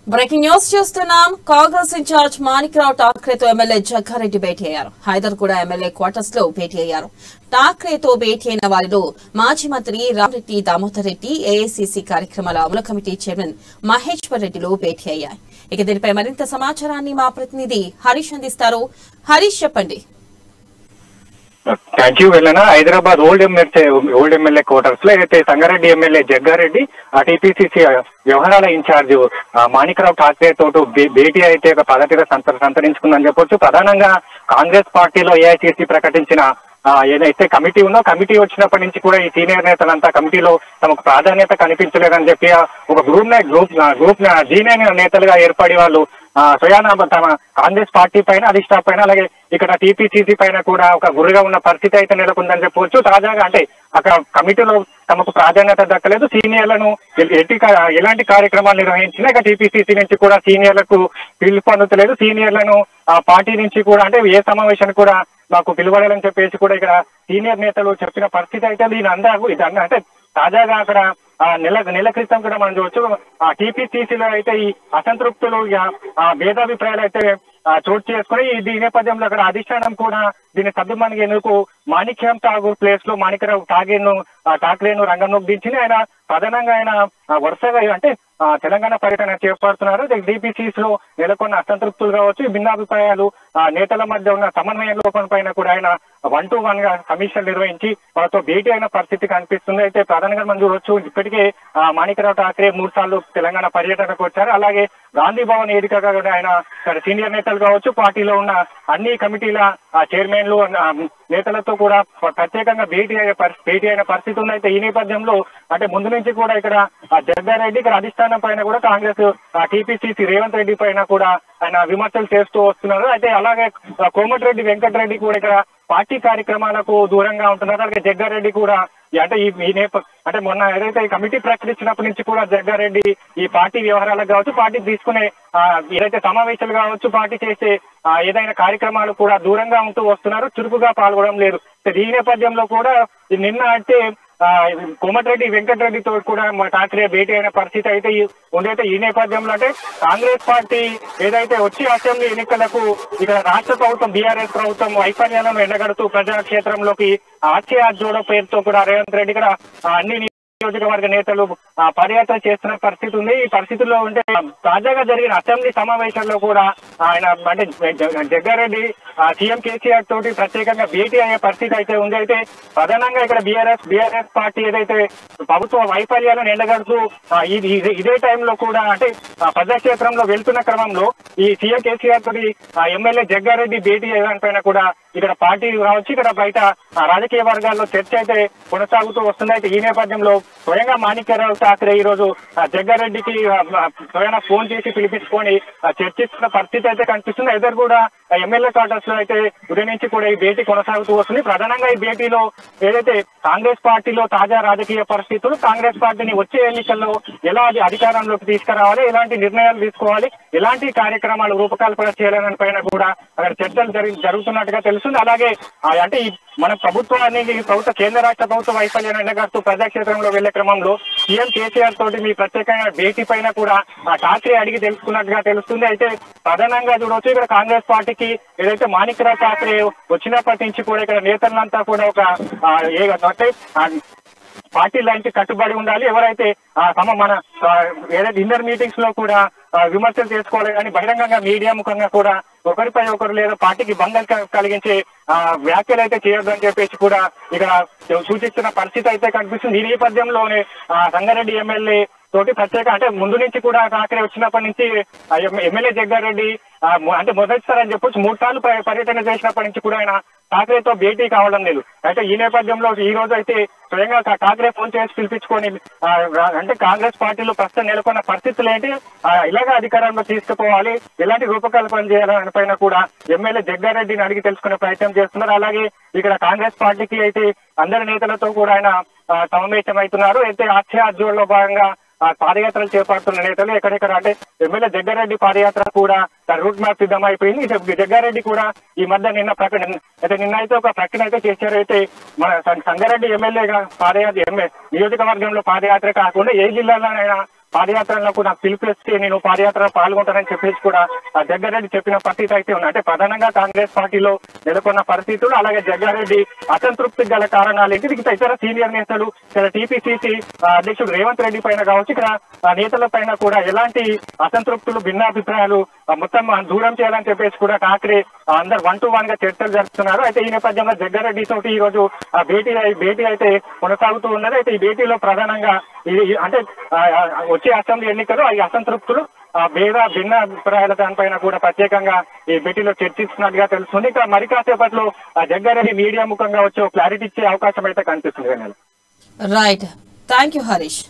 Breaking news చూస్తున్నాం. Congress incharge Manikrao ఠాక్రేతో MLA Jaggareddy భేటీ అయ్యారు. హైదర్ కూడా ఎమ్మెల్యే క్వార్టర్స్ లో భేటీ అయ్యారు. ఠాక్రేతో భేటీ అయిన వారిలో మాజీ మంత్రి రామరెడ్డి దామోదర్ రెడ్డి, ఏఐసీసీ కార్యక్రమాల అమలు కమిటీ చైర్మన్ మహేశ్వర్ రెడ్డిలు భేటీ అయ్యాయి. ఇక దీనిపై మరింత సమాచారాన్ని మా ప్రతినిధి హరీష్ హరీష్ చెప్పండి. Thank you. వెళ్ళనా హైదరాబాద్ ఓల్డ్ ఎమ్మెల్యే క్వార్టర్స్ లో అయితే సంగారెడ్డి ఎమ్మెల్యే జగ్గారెడ్డి టీపీసీసీ వ్యవహారాల ఇన్ఛార్జ్ మాణిక్రావు ఠాక్రే తోటి భేటీ అయితే ఒక పద్ధతిగా సంతరించుకుందని చెప్పొచ్చు. ప్రధానంగా కాంగ్రెస్ పార్టీలో ఏఐసీసీ ప్రకటించిన ఏదైతే కమిటీ ఉందో కమిటీ వచ్చినప్పటి నుంచి కూడా ఈ సీనియర్ నేతలంతా కమిటీలో తమకు ప్రాధాన్యత కనిపించలేదని చెప్పి ఒక గ్రూప్ జీనియర్ నేతలుగా ఏర్పడి వాళ్ళు స్వయాన తమ కాంగ్రెస్ పార్టీ పైన అధిష్టానం పైన అలాగే ఇక్కడ టీపీసీసీ పైన కూడా ఒక గురిగా ఉన్న పరిస్థితి అయితే నెలకొందని చెప్పవచ్చు. తాజాగా అంటే అక్కడ కమిటీలో తమకు ప్రాధాన్యత దక్కలేదు. సీనియర్లను ఎలాంటి కార్యక్రమాలు నిర్వహించినా ఇక టీపీసీసీ నుంచి కూడా సీనియర్లకు పిలుపు అందుతలేదు. సీనియర్లను పార్టీ నుంచి కూడా అంటే ఏ సమావేశానికి కూడా మాకు పిలువడాలని చెప్పేసి కూడా ఇక్కడ సీనియర్ నేతలు చెప్పిన పరిస్థితి అయితే ఇదన్నా అంటే తాజాగా అక్కడ నెల క్రితం కూడా మనం చూడవచ్చు టీపీసీసీలో అయితే ఈ అసంతృప్తులు భేదాభిప్రాయాలు అయితే చోటు చేసుకుని ఈ నేపథ్యంలో అక్కడ అధిష్టానం కూడా దీన్ని సద్దుమణిగేందుకు మాణిక్యం ఠాగూర్ ప్లేస్ లో మాణిక్రావు ఠాక్రేను రంగంలోకి దించింది. ఆయన ప్రధానంగా ఆయన వరుసగా అంటే తెలంగాణ పర్యటన చేపడుతున్నారు. డిపిసిసి లో నెలకొన్న అసంతృప్తులు కావచ్చు, భిన్నాభిప్రాయాలు నేతల మధ్య ఉన్న సమన్వయ లోపం పైన కూడా ఆయన 1-to-1 గా సమీక్షలు నిర్వహించి వాళ్ళతో భేటీ అయిన పరిస్థితి కనిపిస్తుంది. అయితే ప్రధానంగా మనం చూడవచ్చు ఇప్పటికే మాణిక్రావు ఠాక్రే 3 సార్లు తెలంగాణ పర్యటనకు వచ్చారు. అలాగే గాంధీ భవన్ వేదికగా కూడా ఆయన సీనియర్ నేతలు కావచ్చు, పార్టీలో ఉన్న అన్ని కమిటీల చైర్మన్లు నేతలతో కూడా ప్రత్యేకంగా భేటీ అయిన పరిస్థితి ఉంది. అయితే ఈ నేపథ్యంలో అంటే ముందు నుంచి కూడా ఇక్కడ జగ్గారెడ్డి ఇక్కడ అధిష్టానం పైన కూడా కాంగ్రెస్ టీపీసీసీ రేవంత్ రెడ్డి పైన కూడా ఆయన విమర్శలు చేస్తూ వస్తున్నారు. అయితే అలాగే కోమటిరెడ్డి వెంకటరెడ్డి కూడా ఇక్కడ పార్టీ కార్యక్రమాలకు దూరంగా ఉంటున్నారు. అలాగే జగ్గారెడ్డి కూడా అంటే అంటే మొన్న ఏదైతే ఈ కమిటీ ప్రకటించినప్పటి నుంచి కూడా జగ్గారెడ్డి ఈ పార్టీ వ్యవహారాలకు కావచ్చు, పార్టీ తీసుకునే ఏదైతే సమావేశాలు కావచ్చు, పార్టీ చేసే ఏదైనా కార్యక్రమాలు కూడా దూరంగా ఉంటూ వస్తున్నారు, చురుకుగా పాల్గొనడం లేదు. ఈ నేపథ్యంలో కూడా నిన్న అంటే కోమటిరెడ్డి వెంకటరెడ్డితో కూడా ఠాక్రే భేటీ అయిన పరిస్థితి అయితే ఉండైతే ఈ నేపథ్యంలో అంటే కాంగ్రెస్ పార్టీ ఏదైతే వచ్చే అసెంబ్లీ ఎన్నికలకు ఇక్కడ రాష్ట్ర ప్రభుత్వం బీఆర్ఎస్ ప్రభుత్వం వైఫల్యాలను ఎండగడుతూ ప్రజాక్షేత్రంలోకి ఆర్సీఆర్ జోడో పేరుతో కూడా రేవంత్ రెడ్డి ఇక్కడ అన్ని నియోజకవర్గ నేతలు పర్యటన చేస్తున్న పరిస్థితి ఉంది. ఈ పరిస్థితుల్లో ఉంటే తాజాగా జరిగిన అసెంబ్లీ సమావేశంలో కూడా ఆయన అంటే జగ్గారెడ్డి సీఎం కేసీఆర్ తోటి ప్రత్యేకంగా భేటీ అయ్యే పరిస్థితి అయితే ఉంది. అయితే ప్రధానంగా ఇక్కడ బీఆర్ఎస్ పార్టీ ఏదైతే ప్రభుత్వ వైఫల్యాలను ఎండగడుతూ ఇదే టైంలో కూడా అంటే ప్రజాక్షేత్రంలో వెళ్తున్న క్రమంలో ఈ సీఎం కేసీఆర్ తోటి ఎమ్మెల్యే జగ్గారెడ్డి భేటీ అయ్యడానిపైన కూడా ఇక్కడ పార్టీ కావచ్చు, ఇక్కడ బయట రాజకీయ వర్గాల్లో చర్చ అయితే కొనసాగుతూ వస్తుంది. అయితే ఈ నేపథ్యంలో స్వయంగా మాణిక్యరావు ఠాక్రే ఈ రోజు జగ్గారెడ్డికి స్వయంగా ఫోన్ చేసి పిలిపించుకొని చర్చిస్తున్న పరిస్థితి అయితే కనిపిస్తుంది. ఇద్దరు కూడా ఎమ్మెల్యే క్వార్టర్స్ లో అయితే ఉదయం నుంచి కూడా ఈ భేటీ కొనసాగుతూ వస్తుంది. ప్రధానంగా ఈ భేటీలో ఏదైతే కాంగ్రెస్ పార్టీలో తాజా రాజకీయ పరిస్థితులు, కాంగ్రెస్ పార్టీని వచ్చే ఎన్నికల్లో ఎలా అధికారంలోకి తీసుకురావాలి, ఎలాంటి నిర్ణయాలు తీసుకోవాలి, ఎలాంటి కార్యక్రమాలు రూపకల్పన చేయాలని పైన కూడా అక్కడ చర్చలు జరుగుతున్నట్టుగా తెలుస్తుంది. అలాగే అంటే మన ప్రభుత్వానికి కేంద్ర రాష్ట్ర ప్రభుత్వ వైఫల్యాన్ని ఎండగడుతూ ప్రజాక్షేత్రంలో వెళ్లే క్రమంలో సీఎం కేసీఆర్ తోటి మీ ప్రత్యేకంగా భేటీ పైన కూడా ఠాక్రే అడిగి తెలుసుకున్నట్టుగా తెలుస్తుంది. అయితే ప్రధానంగా చూడవచ్చు, ఇక్కడ కాంగ్రెస్ పార్టీకి ఏదైతే మాణిక్యరావు ఠాక్రే వచ్చినప్పటి నుంచి కూడా ఇక్కడ నేతలంతా కూడా ఒక పార్టీ లైన్ కి కట్టుబడి ఉండాలి. ఎవరైతే మన ఏదైతే ఇన్నర్ మీటింగ్స్ లో కూడా విమర్శలు చేసుకోవాలి, కానీ బహిరంగంగా మీడియా ముఖంగా కూడా ఒకరిపై ఒకరు లేదా పార్టీకి భంగం కలిగించే వ్యాఖ్యలు అయితే చేయొద్దని చెప్పేసి కూడా ఇక్కడ సూచిస్తున్న పరిస్థితి అయితే కనిపిస్తుంది. ఈ నేపథ్యంలోనే సంగారెడ్డి ఎమ్మెల్యే తోటి ప్రత్యేక అంటే ముందు నుంచి కూడా ఠాక్రే వచ్చినప్పటి నుంచి ఎమ్మెల్యే జగ్గారెడ్డి అంటే మొదటిసారి అని చెప్పొచ్చు 3 సార్లు పర్యటన చేసినప్పటి నుంచి కూడా ఆయన ఠాక్రేతో భేటీ కావడం లేదు. అయితే ఈ నేపథ్యంలో ఈ రోజు అయితే స్వయంగా ఠాక్రే ఫోన్ చేసి పిలిపించుకొని అంటే కాంగ్రెస్ పార్టీలో ప్రస్తుతం నెలకొన్న పరిస్థితులు ఏంటి, ఇలాగా అధికారంలో తీసుకుపోవాలి, ఎలాంటి రూపకల్పన చేయాలని పైన కూడా ఎమ్మెల్యే జగ్గారెడ్డిని అడిగి తెలుసుకునే ప్రయత్నం చేస్తున్నారు. అలాగే ఇక్కడ కాంగ్రెస్ పార్టీకి అయితే అందరి నేతలతో కూడా ఆయన సమావేశం అవుతున్నారు. అయితే ఆధ్వర్యంలో భాగంగా పాదయాత్రలు చేపడుతున్న నేతలు ఎక్కడెక్కడ అంటే ఎమ్మెల్యే జగ్గారెడ్డి పాదయాత్ర కూడా రూట్ మ్యాప్ సిద్ధమైపోయింది. జగ్గారెడ్డి కూడా ఈ మధ్య నిన్న అయితే ఒక ప్రకటన అయితే చేశారు. అయితే మన సంగారెడ్డి ఎమ్మెల్యేగా నియోజకవర్గంలో పాదయాత్ర కాకుండా ఏ జిల్లాలోనైనా పాదయాత్రలకు నాకు పిలుపుస్తే నేను పాదయాత్ర పాల్గొంటానని చెప్పేసి కూడా జగ్గారెడ్డి చెప్పిన పరిస్థితి అయితే ఉంది. అంటే ప్రధానంగా కాంగ్రెస్ పార్టీలో నెలకొన్న పరిస్థితులు, అలాగే జగ్గారెడ్డి అసంతృప్తికి గల కారణాలు ఏంటి, ఇతర సీనియర్ నేతలు ఇక్కడ టీపీసీసీ అధ్యక్షుడు రేవంత్ రెడ్డి పైన కావచ్చు, ఇక్కడ నేతల పైన కూడా ఎలాంటి అసంతృప్తులు, భిన్నాభిప్రాయాలు మొత్తం దూరం చేయాలని చెప్పేసి కూడా ఠాక్రే అందరు 1-to-1 గా చర్చలు జరుపుతున్నారు. అయితే ఈ నేపథ్యంలో జగ్గారెడ్డి తోటి ఈ రోజు భేటీ అయితే కొనసాగుతూ ఉన్నది. అయితే ఈ భేటీలో ప్రధానంగా అంటే వచ్చే అసెంబ్లీ ఎన్నికలు ఈ అసంతృప్తులు భిన్న అభిప్రాయాల దానిపైన కూడా ప్రత్యేకంగా ఈ భేటీలో చర్చిస్తున్నట్టుగా తెలుస్తుంది. ఇక మరి కాసేపట్లో జగ్గారెడ్డి మీడియా ముఖంగా వచ్చే క్లారిటీ ఇచ్చే అవకాశం అయితే కనిపిస్తుంది. Right, thank you Harish.